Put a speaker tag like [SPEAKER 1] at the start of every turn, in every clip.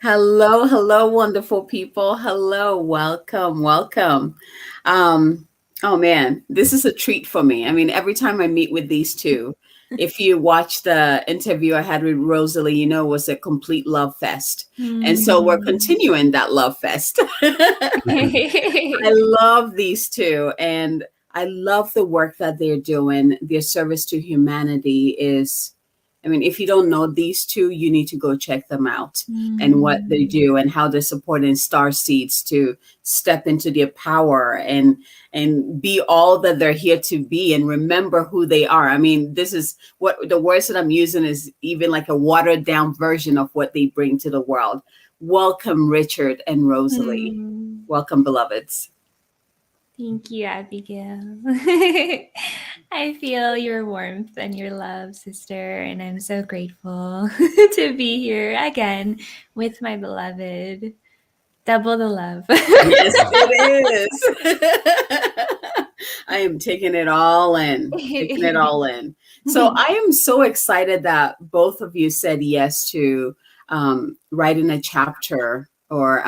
[SPEAKER 1] Hello, hello, wonderful people. Hello, welcome, welcome. Um, oh man, this is a treat for me. I mean, every time I meet with these two, if you watch the interview I had with Rosalie, it was a complete love fest. And so we're
[SPEAKER 2] Mm.
[SPEAKER 1] continuing that love fest. I love these two, and I love the work that they're doing. Their service to humanity is, I mean, if you don't know these two, you need to go check them out and what they
[SPEAKER 2] Mm.
[SPEAKER 1] do and how they're supporting star seeds to step into their power and be all that they're here to be and remember who they are. I mean, this is what the words that I'm using is even like a watered down version of what they bring to the world. Welcome, Richard and Rosalie.
[SPEAKER 2] Mm.
[SPEAKER 1] Welcome, beloveds.
[SPEAKER 2] Thank you, Abigail. I feel your warmth and your love, sister, and I'm so grateful to be here again with my beloved. Double the love.
[SPEAKER 1] Yes, it is. I am taking it all in, taking it all in. So I am so excited that both of you said yes to writing a chapter, or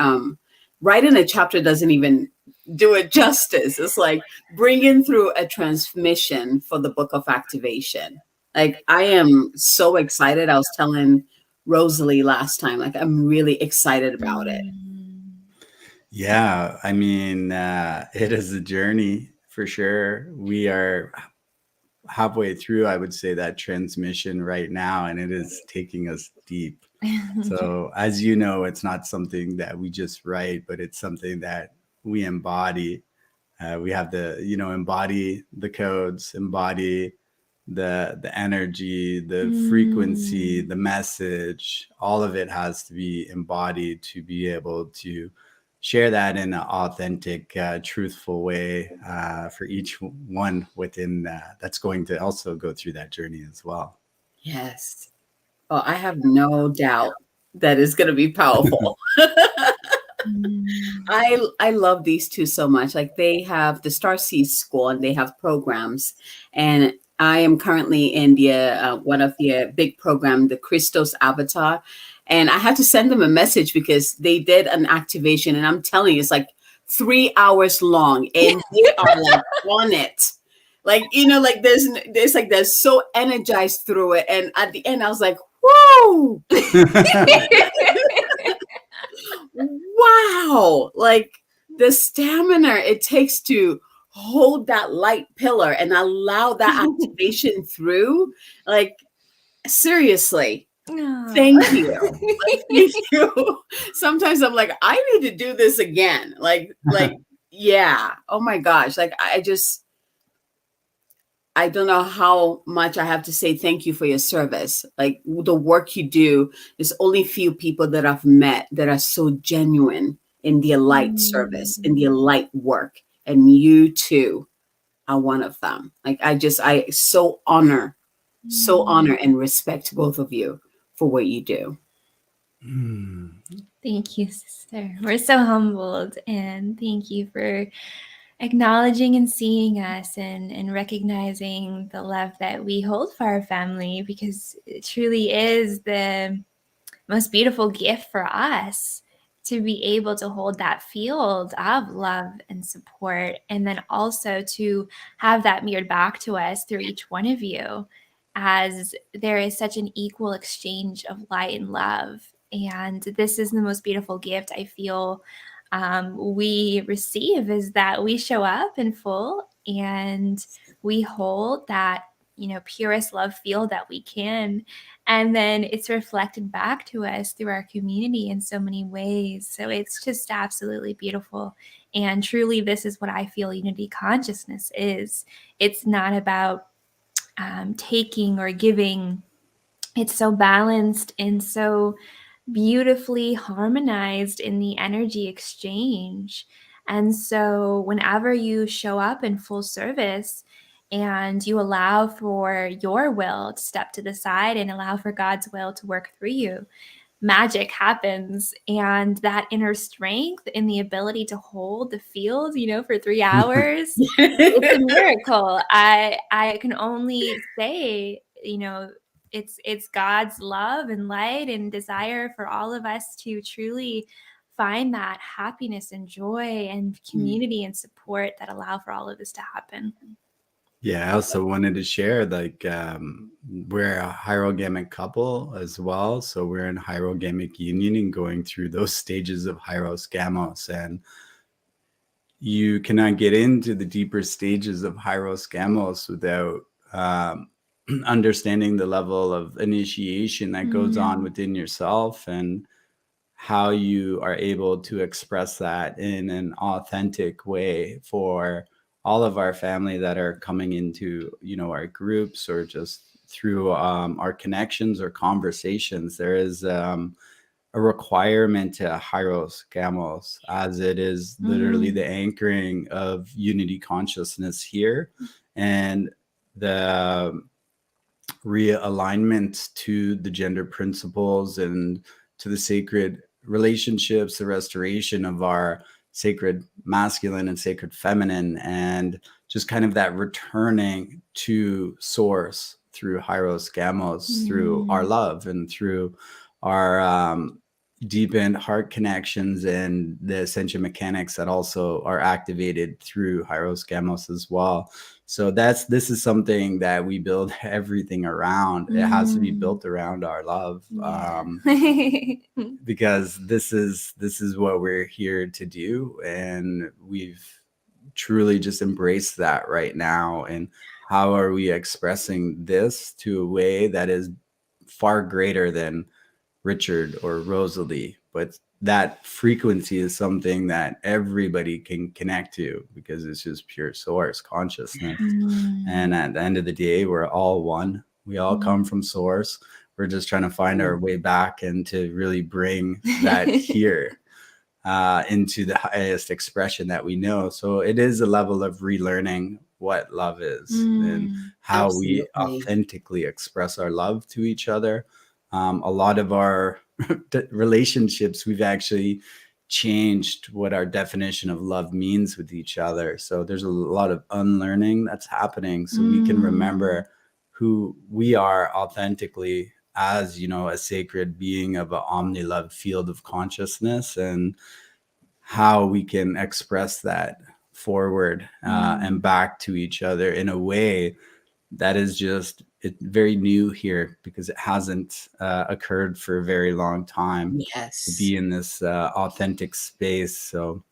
[SPEAKER 1] writing a chapter doesn't even do it justice. It's like bringing through a transmission for the book of activation. Like, I am so excited. I was telling Rosalie last time, like, I'm really excited about it.
[SPEAKER 2] Mm.
[SPEAKER 3] Yeah, I mean, it is a journey for sure. We are halfway through, I would say, that transmission right now, and it is taking us deep. So, as you know, it's not something that we just write, but it's something that we embody. We have to, embody the codes, embody the energy, the frequency,
[SPEAKER 2] Mm.
[SPEAKER 3] the message. All of it has to be embodied to be able to share that in an authentic, truthful way for each one within that's going to also go through that journey as well.
[SPEAKER 1] Yes. Oh, I have no doubt that it's going to be powerful.
[SPEAKER 2] Mm.
[SPEAKER 1] I love these two so much. Like, they have the Starseeds School and they have programs, and I am currently in the one of the big program, the Christos Avatar, and I had to send them a message because they did an activation, and I'm telling you, it's like 3 hours long, and they are like on it. Like, like there's like they're so energized through it, and at the end, I was like, whoa, wow, like the stamina it takes to hold that light pillar and allow that activation through, like, seriously, thank you. Like, thank you. Sometimes I'm like, I need to do this again, like, yeah, oh my gosh, like, I don't know how much I have to say thank you for your service. Like, the work you do, there's only few people that I've met that are so genuine in their light service, in their
[SPEAKER 2] Mm.
[SPEAKER 1] light work. And you too are one of them. Like, I so honor
[SPEAKER 2] Mm.
[SPEAKER 1] and respect both of you for what you do.
[SPEAKER 3] Mm.
[SPEAKER 2] Thank you, sister. We're so humbled, and thank you for acknowledging and seeing us and recognizing the love that we hold for our family, because it truly is the most beautiful gift for us to be able to hold that field of love and support, and then also to have that mirrored back to us through each one of you, as there is such an equal exchange of light and love. And this is the most beautiful gift I feel we receive, is that we show up in full and we hold that, purest love field that we can, and then it's reflected back to us through our community in so many ways. So it's just absolutely beautiful. And truly, this is what I feel unity consciousness is. It's not about taking or giving. It's so balanced and so beautifully harmonized in the energy exchange. And so, whenever you show up in full service and you allow for your will to step to the side and allow for God's will to work through you, magic happens. And that inner strength and the ability to hold the field, for 3 hours, it's a miracle. I can only say, it's God's love and light and desire for all of us to truly find that happiness and joy and community and support that allow for all of this to happen.
[SPEAKER 3] Yeah, I also wanted to share, like, we're a hierogamic couple as well. So we're in hierogamic union and going through those stages of hieros gamos. And you cannot get into the deeper stages of hieros gamos without understanding the level of initiation that goes on within yourself, and how you are able to express that in an authentic way for all of our family that are coming into, you know, our groups, or just through our connections or conversations. There is a requirement to hieros gamos, as it is literally the anchoring of unity consciousness here, and the realignment to the gender principles and to the sacred relationships, the restoration of our sacred masculine and sacred feminine, and just kind of that returning to source through hieros gamos, through our love and through our deepened heart connections, and the ascension mechanics that also are activated through hieros gamos as well. So this is something that we build everything around. It has to be built around our love, because this is what we're here to do, and we've truly just embraced that right now. And how are we expressing this to a way that is far greater than Richard or Rosalie, but that frequency is something that everybody can connect to, because it's just pure source consciousness. And at the end of the day, we're all one. We all come from source. We're just trying to find our way back, and to really bring that here into the highest expression that we know. So it is a level of relearning what love is, and how we authentically express our love to each other. A lot of our relationships, we've actually changed what our definition of love means with each other. So there's a lot of unlearning that's happening, so we can remember who we are authentically as, you know, a sacred being of an omni-love field of consciousness, and how we can express that forward and back to each other in a way that is just very new here, because it hasn't occurred for a very long time.
[SPEAKER 1] Yes.
[SPEAKER 3] To be in this authentic space. So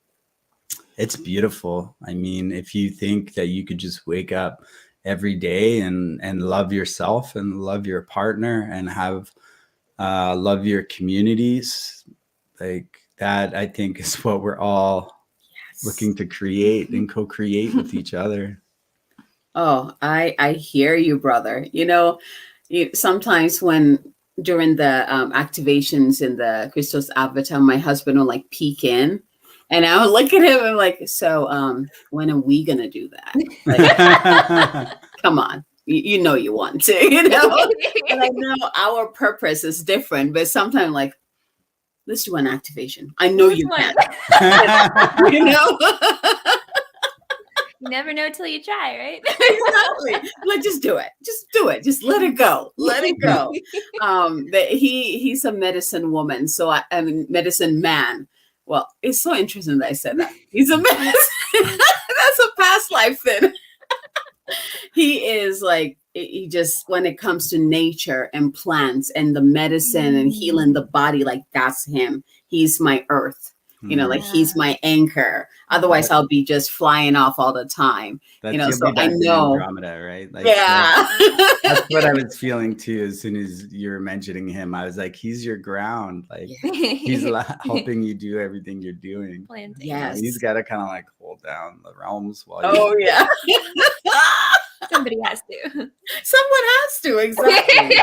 [SPEAKER 3] it's beautiful. I mean, if you think that you could just wake up every day and love yourself and love your partner and have love your communities, like that, I think is what we're all looking to create and co-create with each other.
[SPEAKER 1] Oh, I hear you, brother. You know, sometimes when during the activations in the Christos Avatar, my husband will like peek in, and I would look at him and like, so when are we gonna do that? Like, come on, you know you want to, you know. And I know our purpose is different, but sometimes like, let's do an activation. I know you can. You know.
[SPEAKER 2] You never know till you try, right?
[SPEAKER 1] Exactly. Like, just do it. Just do it. Just let it go. Let it go. He's a medicine woman. So I mean, medicine man. Well, it's so interesting that I said that. He's a medicine. That's a past life thing. He is like, he just, when it comes to nature and plants and the medicine and healing the body, like that's him. He's my earth. You know, like he's my anchor. Otherwise, I'll be just flying off all the time.
[SPEAKER 3] That's,
[SPEAKER 1] you know, so
[SPEAKER 3] I know Andromeda, right? Like, that's what I was feeling too. As soon as you were mentioning him, I was like, he's your ground. Like he's helping you do everything you're doing.
[SPEAKER 2] Planting.
[SPEAKER 1] Yes,
[SPEAKER 3] he's got to kind of like hold down the realms while.
[SPEAKER 1] Yeah.
[SPEAKER 2] Somebody has to.
[SPEAKER 1] Someone has to, exactly.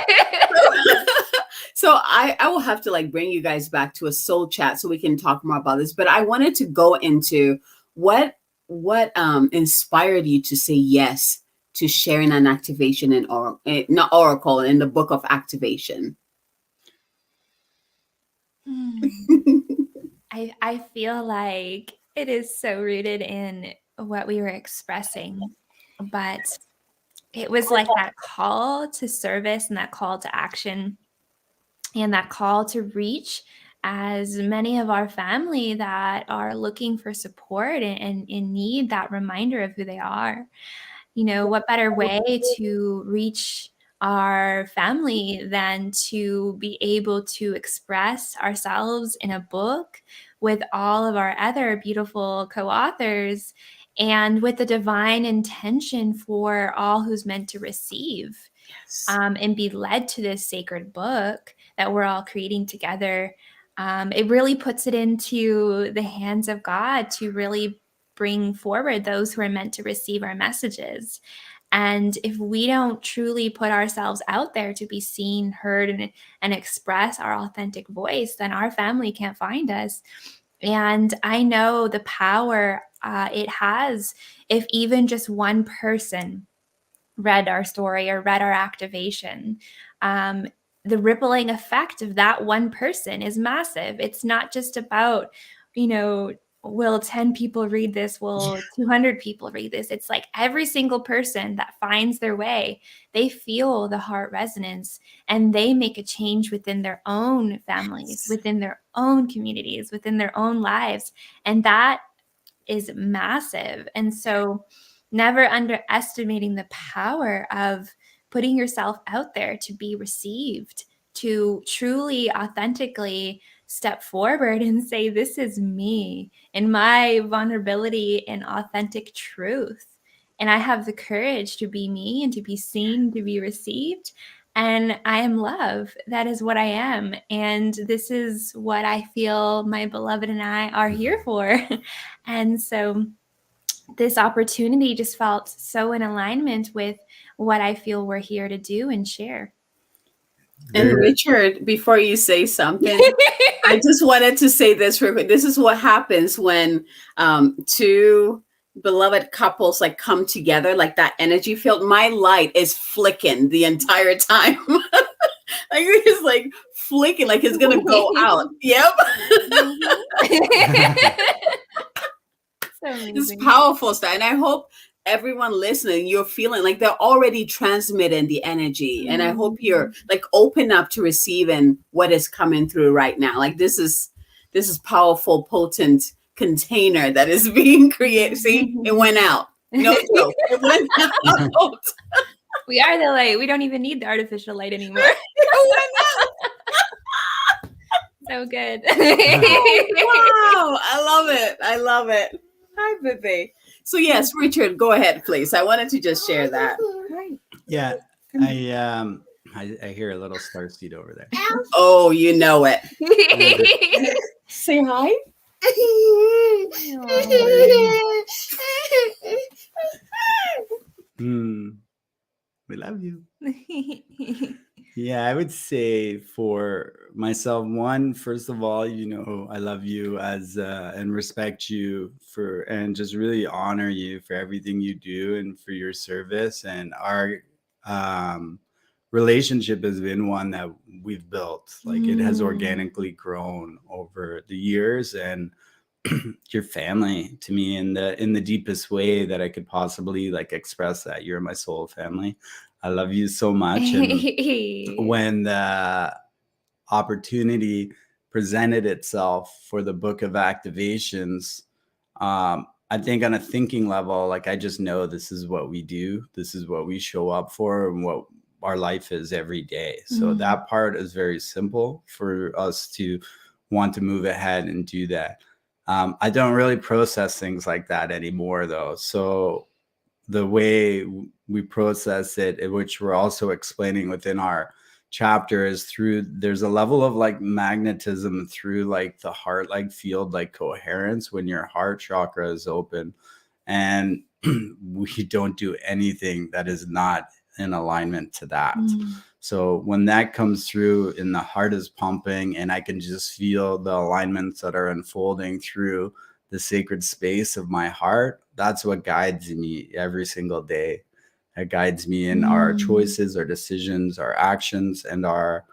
[SPEAKER 1] So I will have to like bring you guys back to a soul chat so we can talk more about this. But I wanted to go into what inspired you to say yes to sharing an activation in not Oracle, in the book of activation.
[SPEAKER 2] I feel like it is so rooted in what we were expressing, but it was like that call to service and that call to action and that call to reach as many of our family that are looking for support and need that reminder of who they are. You know, what better way to reach our family than to be able to express ourselves in a book with all of our other beautiful co-authors and with the divine intention for all who's meant to receive.
[SPEAKER 1] Yes.
[SPEAKER 2] And be led to this sacred book that we're all creating together. It really puts it into the hands of God to really bring forward those who are meant to receive our messages. And if we don't truly put ourselves out there to be seen, heard, and express our authentic voice, then our family can't find us. And I know the power it has if even just one person read our story or read our activation. The rippling effect of that one person is massive. It's not just about, will 10 people read this? Will 200 people read this? It's like every single person that finds their way, they feel the heart resonance and they make a change within their own families, within their own communities, within their own lives. And that is massive. And so never underestimating the power of putting yourself out there to be received, to truly, authentically step forward and say, this is me and my vulnerability and authentic truth. And I have the courage to be me and to be seen, to be received. And I am love. That is what I am. And this is what I feel my beloved and I are here for. And so this opportunity just felt so in alignment with what I feel we're here to do and share.
[SPEAKER 1] And Richard, before you say something, I just wanted to say this real quick. This is what happens when two beloved couples like come together, like that energy field. My light is flicking the entire time. Like it's like flicking, like it's gonna go out. Yep. It's powerful stuff. And I hope everyone listening, you're feeling like they're already transmitting the energy. And I hope you're like open up to receiving what is coming through right now. Like this is powerful, potent container that is being created. See, it went out. No joke. It went out.
[SPEAKER 2] We are the light. We don't even need the artificial light anymore. So good.
[SPEAKER 1] Wow. I love it. I love it. Hi, Bibi. So yes, Richard, go ahead, please. I wanted to just share that.
[SPEAKER 3] Yeah, I hear a little starseed over there.
[SPEAKER 1] Oh, you know it. Say hi.
[SPEAKER 3] We love you. Yeah, I would say for myself, one, first of all, I love you and respect you and just really honor you for everything you do and for your service. And our relationship has been one that we've built. Like it has organically grown over the years, and your family to me in the deepest way that I could possibly like express that. You're my soul family. I love you so much. And when the opportunity presented itself for the book of activations, I think on a thinking level, like I just know this is what we do. This is what we show up for and what our life is every day. So that part is very simple for us to want to move ahead and do that. I don't really process things like that anymore though. So the way we process it, which we're also explaining within our chapter, is there's a level of like magnetism through like the heart, like field, like coherence when your heart chakra is open, and we don't do anything that is not in alignment to that. So when that comes through and the heart is pumping and I can just feel the alignments that are unfolding through the sacred space of my heart, that's what guides me every single day. It guides me in our choices, our decisions, our actions, and our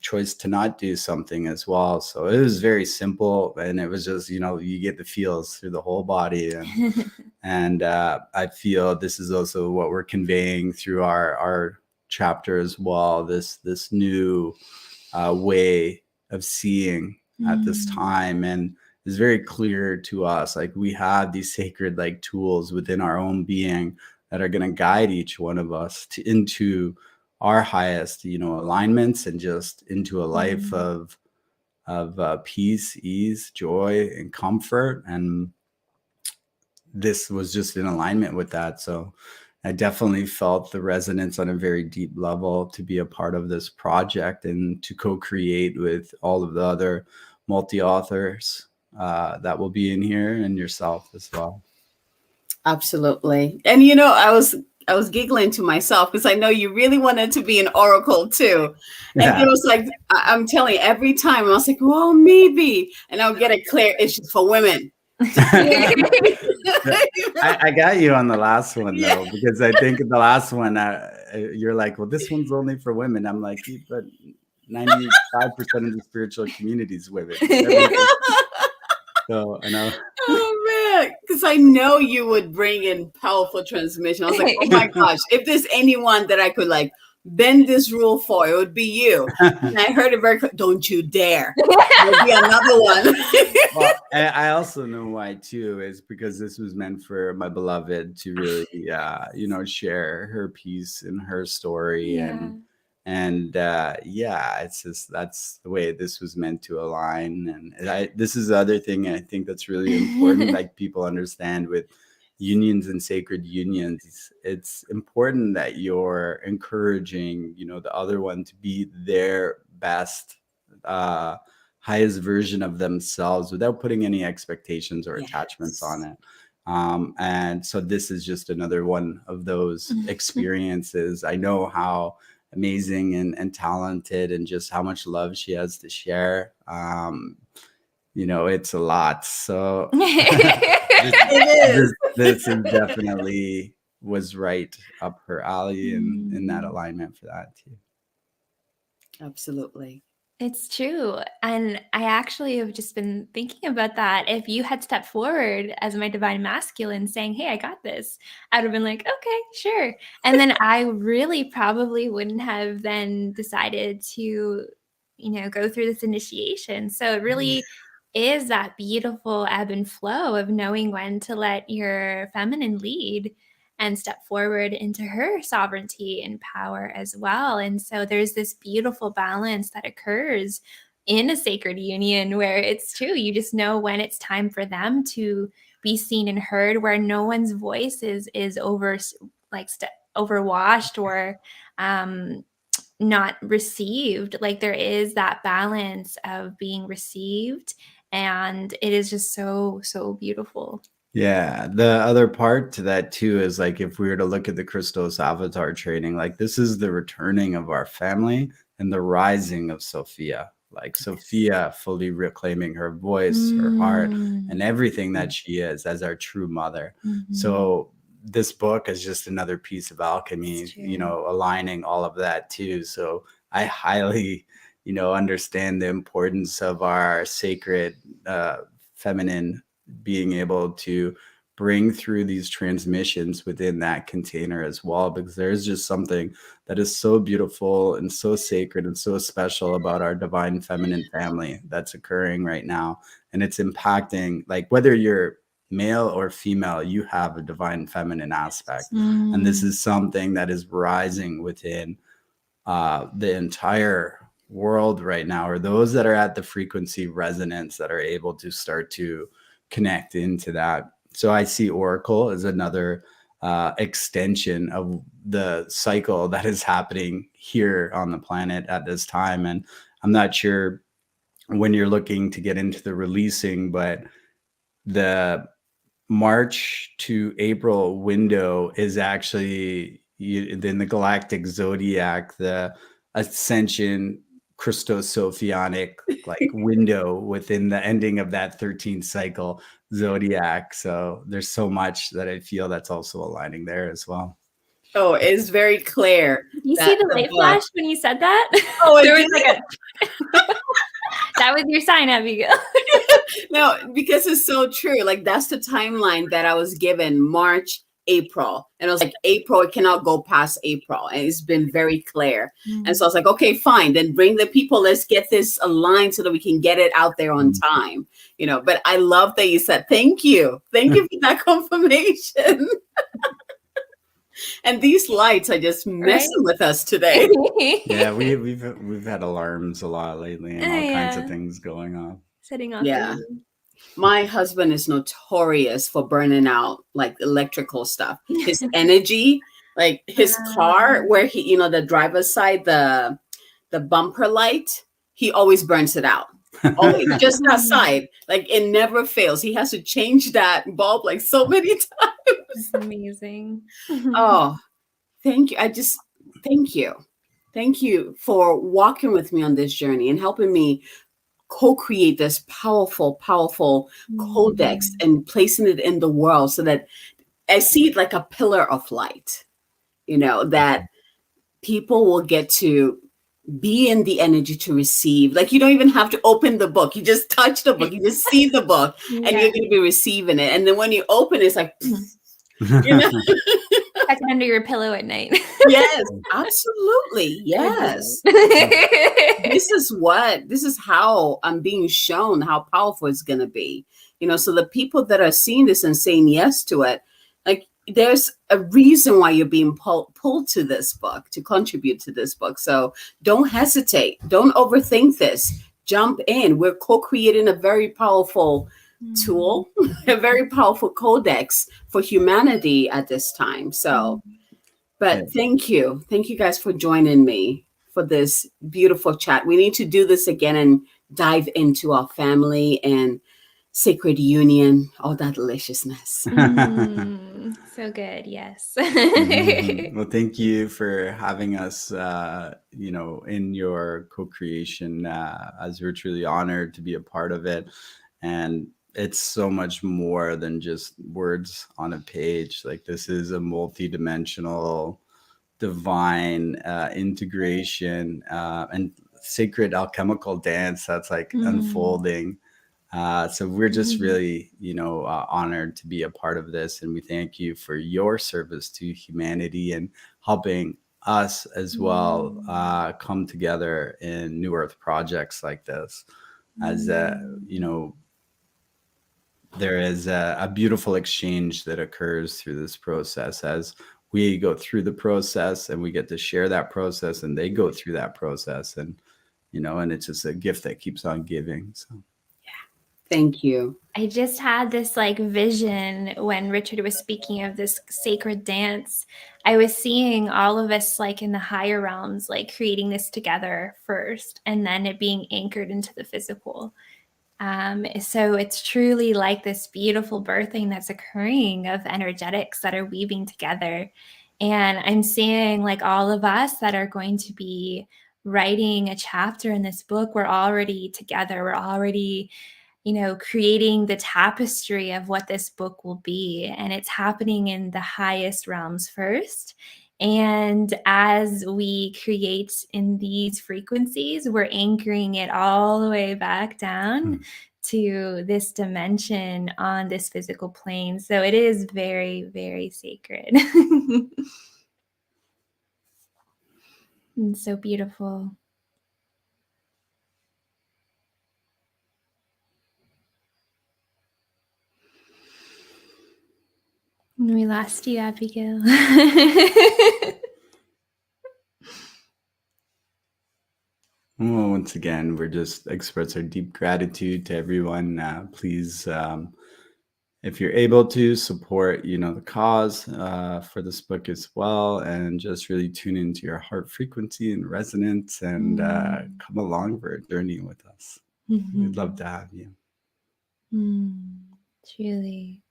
[SPEAKER 3] choice to not do something as well. So it was very simple, and it was just, you get the feels through the whole body. And I feel this is also what we're conveying through our chapter as well, this new way of seeing at this time. And it's very clear to us, like, we have these sacred like tools within our own being that are going to guide each one of us into our highest, alignments, and just into a life of peace, ease, joy, and comfort. And this was just in alignment with that. So I definitely felt the resonance on a very deep level to be a part of this project and to co-create with all of the other multi-authors that will be in here, and yourself as well.
[SPEAKER 1] Absolutely. And I was giggling to myself because I know you really wanted to be an oracle too. And it was like, I'm telling you, every time I was like, well, maybe. And I'll get a clear issue for women.
[SPEAKER 3] I got you on the last one though, because I think the last one you're like, well, this one's only for women. I'm like, but 95% of the spiritual community is women. So I know.
[SPEAKER 1] Oh man, because I know you would bring in powerful transmission. I was like, oh my gosh, if there's anyone that I could like bend this rule for, it would be you. And I heard it very clear. Don't you dare. There'll be another one.
[SPEAKER 3] Well, I also know why too, is because this was meant for my beloved to really, share her piece and her story. And it's just, that's the way this was meant to align. And this is the other thing I think that's really important, like people understand with unions and sacred unions. It's important that you're encouraging, the other one to be their best, highest version of themselves without putting any expectations or attachments on it. And so this is just another one of those experiences. I know how amazing and talented, and just how much love she has to share. It's a lot. So this is definitely was right up her alley, and in that alignment for that too.
[SPEAKER 1] Absolutely.
[SPEAKER 2] It's true. And I actually have just been thinking about that. If you had stepped forward as my divine masculine saying, hey, I got this, I'd have been like, okay, sure. And then I really probably wouldn't have then decided to, go through this initiation. So it really is that beautiful ebb and flow of knowing when to let your feminine lead and step forward into her sovereignty and power as well. And so there's this beautiful balance that occurs in a sacred union where it's true. You just know when it's time for them to be seen and heard, where no one's voice is overwashed or not received. Like there is that balance of being received, and it is just so, so beautiful.
[SPEAKER 3] Yeah, the other part to that too is like, if we were to look at the Christos avatar training, like this is the returning of our family and the rising of Sophia, like Sophia fully reclaiming her voice, her heart, and everything that she is as our true mother. So this book is just another piece of alchemy, aligning all of that too. So I highly, understand the importance of our sacred feminine being able to bring through these transmissions within that container as well, because there's just something that is so beautiful and so sacred and so special about our divine feminine family that's occurring right now. And it's impacting, like, whether you're male or female, you have a divine feminine aspect. And this is something that is rising within the entire world right now, or those that are at the frequency resonance that are able to start to connect into that. So I see Oracle as another extension of the cycle that is happening here on the planet at this time. And I'm not sure when you're looking to get into the releasing, but the March to April window is actually in the galactic zodiac, the ascension Christosophianic like window within the ending of that 13th cycle zodiac. So there's so much that I feel that's also aligning there as well.
[SPEAKER 1] Oh, it's very clear.
[SPEAKER 2] You see
[SPEAKER 1] that
[SPEAKER 2] the light flash when you said that?
[SPEAKER 1] Oh,
[SPEAKER 2] there was like that was your sign, Abigail.
[SPEAKER 1] No, because it's so true. Like that's the timeline that I was given, March, April. And I was like, April, it cannot go past April. And it's been very clear. And so I was like, okay, fine. Then bring the people. Let's get this aligned so that we can get it out there on time. But I love that you said, thank you. Thank you for that confirmation. And these lights are just messing with us today.
[SPEAKER 3] Yeah, we've had alarms a lot lately and all kinds of things going on.
[SPEAKER 2] Setting off.
[SPEAKER 1] Yeah. My husband is notorious for burning out like electrical stuff. His energy, like his car, where he, the driver's side, the bumper light, he always burns it out. Always, just that side. Like it never fails. He has to change that bulb like so many times.
[SPEAKER 2] It's amazing.
[SPEAKER 1] Oh, thank you. Thank you. Thank you for walking with me on this journey and helping me co-create this powerful, powerful codex and placing it in the world so that I see it like a pillar of light, that people will get to be in the energy to receive. Like you don't even have to open the book. You just touch the book. You just see the book and you're going to be receiving it. And then when you open it, it's like,
[SPEAKER 2] Tuck it under your pillow at night.
[SPEAKER 1] Yes, absolutely. Yes. This is how I'm being shown how powerful it's going to be. So the people that are seeing this and saying yes to it, like there's a reason why you're being pulled to this book, to contribute to this book. So don't hesitate. Don't overthink this. Jump in. We're co-creating a very powerful tool, a very powerful codex for humanity at this time. So, but thank you guys for joining me for this beautiful chat. We need to do this again and dive into our family and sacred union, all that deliciousness.
[SPEAKER 2] So good. Yes.
[SPEAKER 3] Well, thank you for having us, in your co-creation, as we're truly honored to be a part of it. And it's so much more than just words on a page. Like this is a multi-dimensional divine integration and sacred alchemical dance that's like unfolding. So we're just really, honored to be a part of this. And we thank you for your service to humanity and helping us as well come together in New Earth projects like this. As there is a beautiful exchange that occurs through this process as we go through the process and we get to share that process and they go through that process and it's just a gift that keeps on giving. So
[SPEAKER 1] thank you.
[SPEAKER 2] I just had this like vision when Richard was speaking of this sacred dance. I was seeing all of us like in the higher realms, like creating this together first, and then it being anchored into the physical. So it's truly like this beautiful birthing that's occurring of energetics that are weaving together. And I'm seeing like all of us that are going to be writing a chapter in this book. We're already together. We're already, creating the tapestry of what this book will be. And it's happening in the highest realms first. And as we create in these frequencies, we're anchoring it all the way back down to this dimension on this physical plane. So it is very, very sacred. And so beautiful. We lost you, Abigail.
[SPEAKER 3] Well, once again, we're just express our deep gratitude to everyone. Please, if you're able to support, the cause for this book as well, and just really tune into your heart frequency and resonance, and come along for a journey with us. We'd love to have you.
[SPEAKER 2] Truly.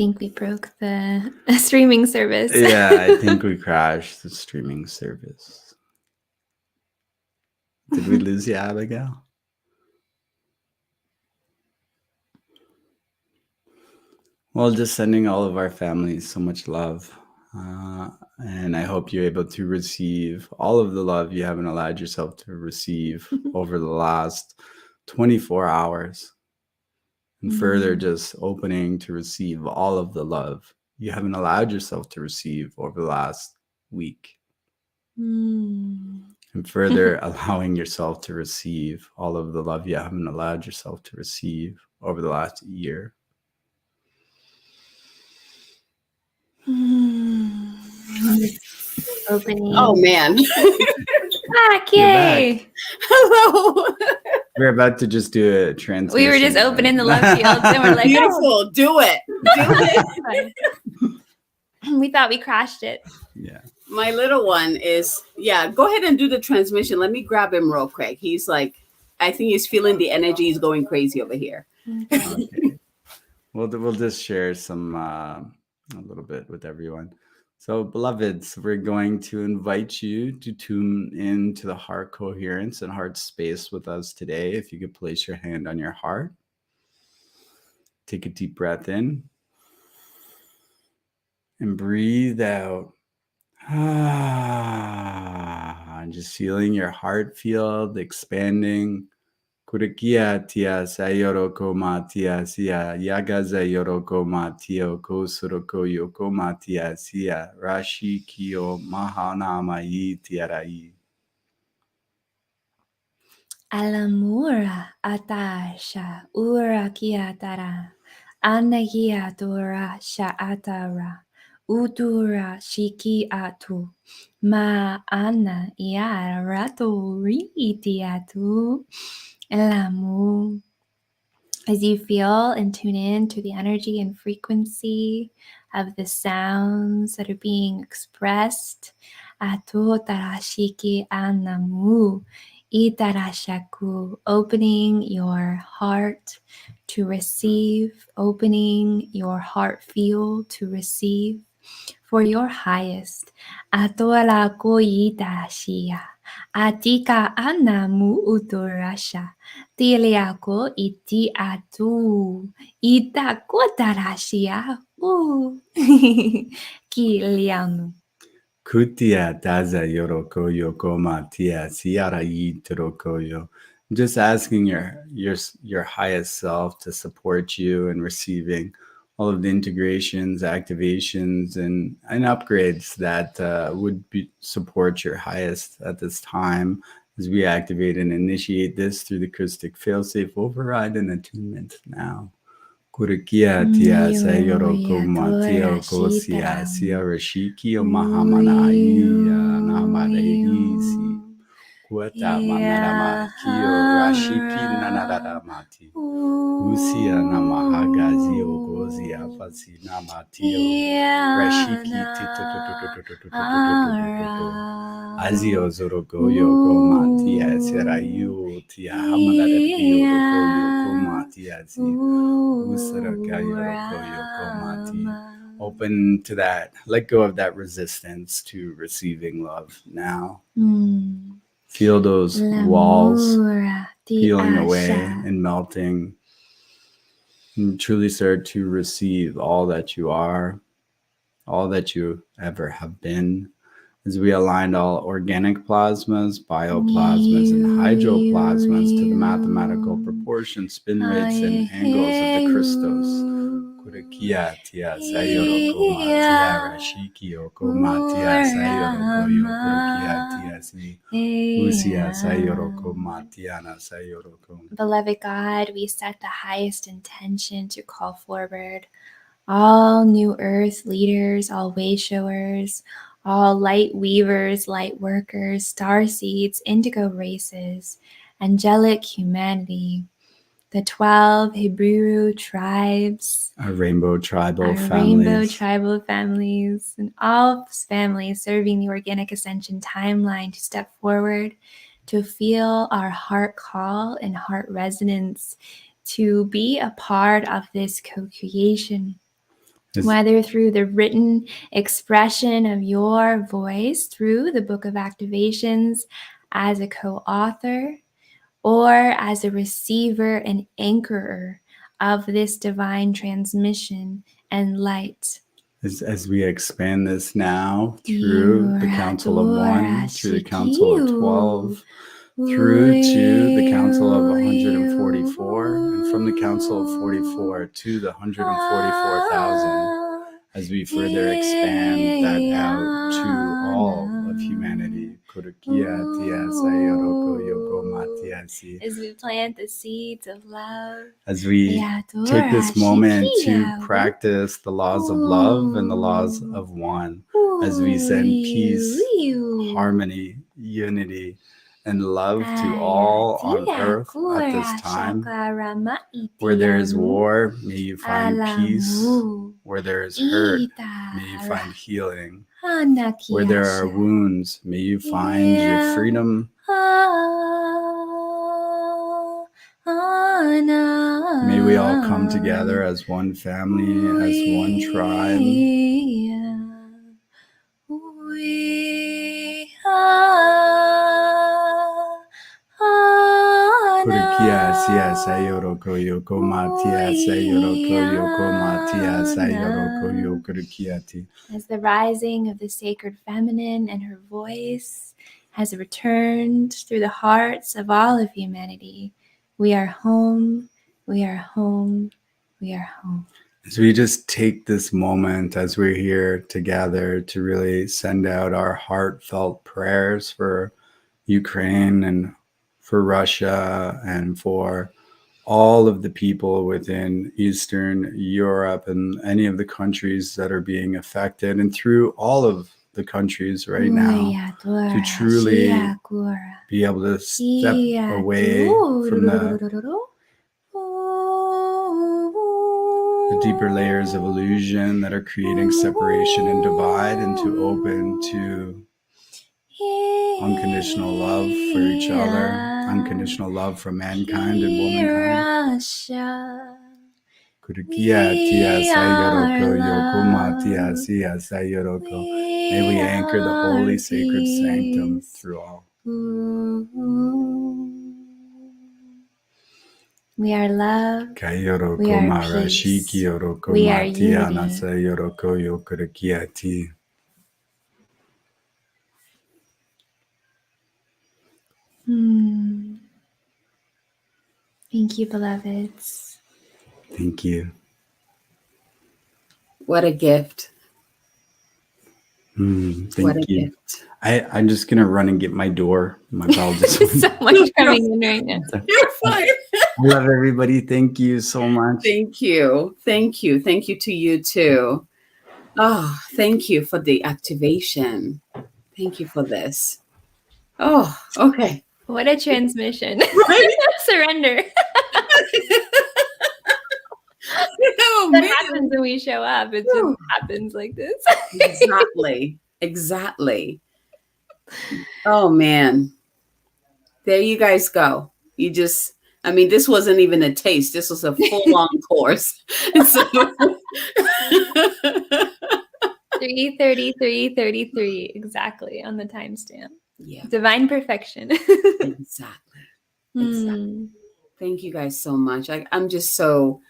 [SPEAKER 2] think we broke the streaming service.
[SPEAKER 3] Yeah, I think we crashed the streaming service. Did we lose you, Abigail? Well, just sending all of our families so much love. And I hope you're able to receive all of the love you haven't allowed yourself to receive over the last 24 hours. And further, just opening to receive all of the love you haven't allowed yourself to receive over the last week. And further, allowing yourself to receive all of the love you haven't allowed yourself to receive over the last year.
[SPEAKER 2] Opening.
[SPEAKER 1] Oh man.
[SPEAKER 2] Back, yay.
[SPEAKER 1] Hello.
[SPEAKER 3] We're about to just do a transmission.
[SPEAKER 2] We were just opening the love fields and we're like,
[SPEAKER 1] beautiful. Do it.
[SPEAKER 2] We thought we crashed it.
[SPEAKER 3] Yeah.
[SPEAKER 1] My little one is, go ahead and do the transmission. Let me grab him real quick. He's like, I think he's feeling the energy. He's going crazy over here.
[SPEAKER 3] Okay. We'll just share some a little bit with everyone. So, beloveds, we're going to invite you to tune into the heart coherence and heart space with us today. If you could place your hand on your heart, take a deep breath in and breathe out. And just feeling your heart field expanding. Kurikia tia sayoroko matia sia yagaza yoroko matio kosuroko yoko matia sia rashi kyo mahana mai tiarai.
[SPEAKER 2] Alamura atasha ura kiatara anagia dura sha'atara udura shiki atu ma ana ia ratu atu elamu. As you feel and tune in to the energy and frequency of the sounds that are being expressed, atu tarashiki anamu itarashaku, opening your heart to receive, opening your heart field to receive for your highest. Atola koita shia, atika anamu uturasha, tiliako iti atu, ita kotarashia, kilianu.
[SPEAKER 3] Kutia daza yoroko yokoma tia siara yitorokoyo. Just asking your highest self to support you in receiving all of the integrations, activations, and upgrades that would support your highest at this time as we activate and initiate this through the acoustic failsafe override and attunement now. Kurikia tia sayoroko matio kosia sia rashiki o mahamana iya namadahisi kuata mamarama kio rashiki nanadada mati usia namahagazi o gozi afasi namatio rashiki azio zorogoyo gomatia serayu tia hamadadapio rogoyo gomatia open to that, let go of that resistance to receiving love now. Feel those walls peeling away and melting, and truly start to receive all that you are, all that you ever have been. As we aligned all organic plasmas, bioplasmas, and hydroplasmas to the mathematical proportions, spin rates, and angles of the crystals. Kurikia tia sayoroko matia rashiki oko matia sayoroko yokurikia tia si usia sayoroko matiana sayoroko.
[SPEAKER 2] Beloved God, we set the highest intention to call forward all new earth leaders, all way showers, all light weavers, light workers, star seeds, indigo races, angelic humanity, the 12 Hebrew tribes,
[SPEAKER 3] our rainbow tribal
[SPEAKER 2] families, and all families serving the organic ascension timeline to step forward, to feel our heart call and heart resonance, to be a part of this co-creation. whether through the written expression of your voice through the Book of Activations as a co-author, or as a receiver and anchorer of this divine transmission and light.
[SPEAKER 3] As we expand this now through the Council of One, through the Council of 12, through to the Council of 144, and from the Council of 44 to the 144,000, as we further expand that out to all of humanity.
[SPEAKER 2] As we plant the seeds of love.
[SPEAKER 3] As we take this moment to practice the laws of love and the laws of one, as we send peace, harmony, unity, and love to all on earth at this time. Where there is war, may you find peace. Where there is hurt, may you find healing. Where there are wounds, may you find your freedom. May we all come together as one family, as one tribe.
[SPEAKER 2] As the rising of the sacred feminine and her voice has returned through the hearts of all of humanity, we are home, we are home, we are home.
[SPEAKER 3] So we just take this moment as we're here together to really send out our heartfelt prayers for Ukraine and for Russia and for all of the people within Eastern Europe and any of the countries that are being affected, and through all of the countries right now, to truly be able to step away from the deeper layers of illusion that are creating separation and divide, and to open to unconditional love for each other, unconditional love for mankind and womankind. May we anchor the holy sacred sanctum through all.
[SPEAKER 2] We are love. We are peace. We are unity. Thank you, beloveds.
[SPEAKER 3] Thank you.
[SPEAKER 1] What a gift.
[SPEAKER 3] Thank you. Gift. I'm just going to run and get my door. My bell just
[SPEAKER 2] so much coming in right now.
[SPEAKER 1] You're fine.
[SPEAKER 3] I love everybody. Thank you so much.
[SPEAKER 1] Thank you. Thank you. Thank you to you too. Oh, thank you for the activation. Thank you for this. Oh, okay.
[SPEAKER 2] What a transmission.
[SPEAKER 1] Right?
[SPEAKER 2] Surrender.
[SPEAKER 1] Oh,
[SPEAKER 2] that happens when we show up. It just happens like this.
[SPEAKER 1] Exactly. Oh, man. There you guys go. You just, I mean, this wasn't even a taste. This was a full-on course. So
[SPEAKER 2] 3:33:33 exactly on the timestamp.
[SPEAKER 1] Yeah.
[SPEAKER 2] Divine perfection.
[SPEAKER 1] Exactly. Thank you guys so much. I'm just so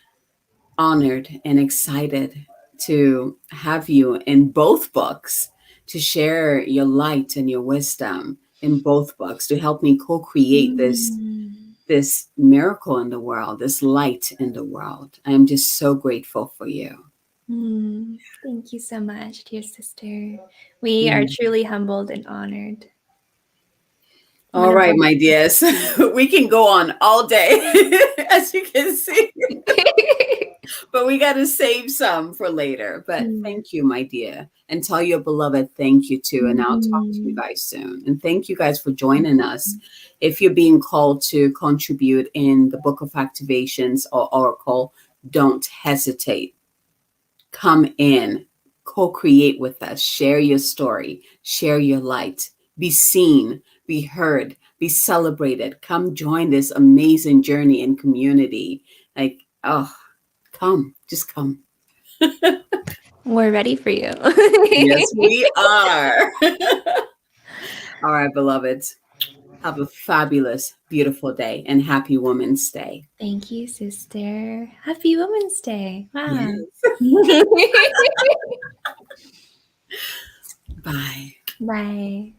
[SPEAKER 1] honored and excited to have you in both books, to share your light and your wisdom in both books, to help me co-create this miracle in the world, this light in the world. I'm just so grateful for you.
[SPEAKER 2] Thank you so much, dear sister. We are truly humbled and honored.
[SPEAKER 1] All right, my dears. We can go on all day, as you can see. But we got to save some for later. But thank you, my dear. And tell your beloved thank you too. And I'll talk to you guys soon. And thank you guys for joining us. If you're being called to contribute in the Book of Activations or Oracle, don't hesitate. Come in, co-create with us, share your story, share your light, be seen, be heard, be celebrated. Come join this amazing journey and community. Like, oh, come, just come.
[SPEAKER 2] We're ready for you.
[SPEAKER 1] Yes, we are. All right, beloveds. Have a fabulous, beautiful day and happy Women's Day.
[SPEAKER 2] Thank you, sister. Happy Women's Day. Wow.
[SPEAKER 1] Bye.
[SPEAKER 2] Bye.